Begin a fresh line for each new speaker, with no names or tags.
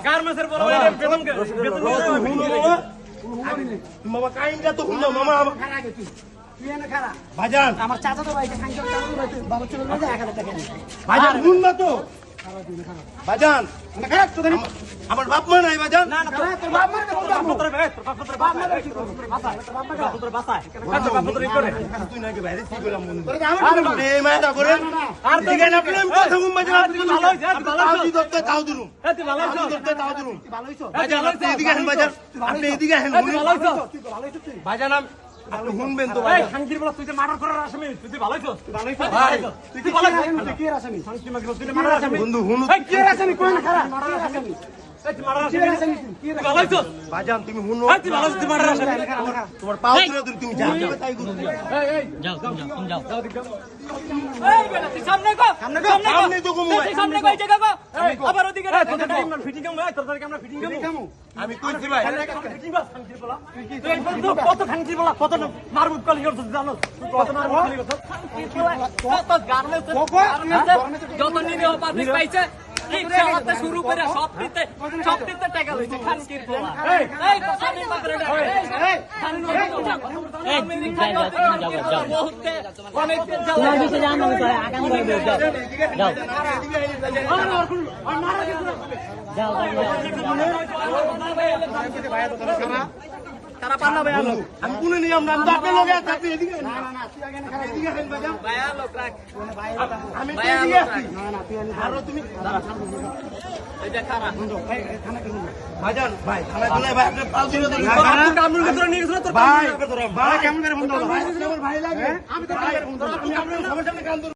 গার্মেন্টসের বড় বেতন
মামা কাইন্ডা তো হুনো মামা
খারা গেছি তুই এনে খারা
ভাইজান
আমার চাচা তো ভাইকে খাইতে চাচা তো ভাইকে বাবা চলে না 1000 টাকা
ভাইজান হুন না তো ভাইজান
খারা তো দেন
আমার বাপ মা নাই ভাইজান
না না
তোর বাপ মার কথা
তোর বাপ মারে কি করব বাসায় তোর বাসায় বাচ্চা বাপ তোর করে
তুই নাকি বাইরে কি করলাম মনে
তোর আমার
এই মায়াটা করে
আর তো
দিগান আপনি কথা ঘুম বাজে
তুই ভালো হইছ ভালো হইছ
তুই দত্তে তাও দিলুম
তুই ভালো হইছ
দত্তে তাও দিলুম
ভালো হইছো
ভাইজান আপনি এদিকে আসেন ভাইজান আপনি এদিকে আসেন
তুই ভালো হইছ
তুই ভালো হইছো তুই
ভাইজান
আপনি শুনবেন তো
এই
ভাইজান
খানকির বলা তুই যে মার্ডার করার আসামি তুই ভালো হইছ
ভালো হইছো
ভাই
তুই কি ভালো হইছো তুই কি আসামি
খানকি মাগি তুই মার্ডার আসামি
বন্ধু হুন
এই
কি আসামি কোন খারা মারার আসামি
এই তুই মার্ডার
কি
আসামি
আসামি তুই
তুই ভালো হইছ
ভাইজান তুমি হুন
এই তুই ভালো হইছ তুই মার্ডার আসামি
তোমার পাও ধরে তুমি যাও তাই করুন
এই
যাও তুমি যাও
এই বেটা তুই সামনে গো
সামনে তো কমু
তুই সামনে গো এই জায়গা গো আবার ওদিকে রে ফিটিং কেমন তোর তোর আমরা ফিটিং কেমন
আমি কইছি ভাই
ফিটিং বাস খানকির বলা তুই কত খানকির বলা কত মারবুত কলি করছিস জানো কত মারবুত কলি করছিস কত গার্মেন্টস যত নিরীহ পাবলিক পাইছে রিকশা হতে শুরু করে সব দিতে টাকা লইছে খানকির বলা এই তো সামনে পাকড়ে এই বহুতে অনেক
তোমার বিষয়ে জানো আমি করে আগাম করে দেব যাও যাও
তারা পান্না ভাই আলো
আমি কোনে নিয়ম না আপনি লগে আপনি এদিকে
না না তুই আগে খারা
এদিকে আসেন ভাইজান
ভাই আলো রাখ
আমি তো এদিকে আসছি
না না তুই আগে
আর তুমি
এই যে খারা
ভাইজান ভাই থানা দিলে ভাই আপনি পাও ধরে দেন
কামরুল ভিতরে নিয়ে গেছিল তোর
ভাই
কামরুল ভিতরে
ভাই কেমন করে বন্ধ ভাই ভাই লাগে আমি তো আপনার সমস্যা নেই কাম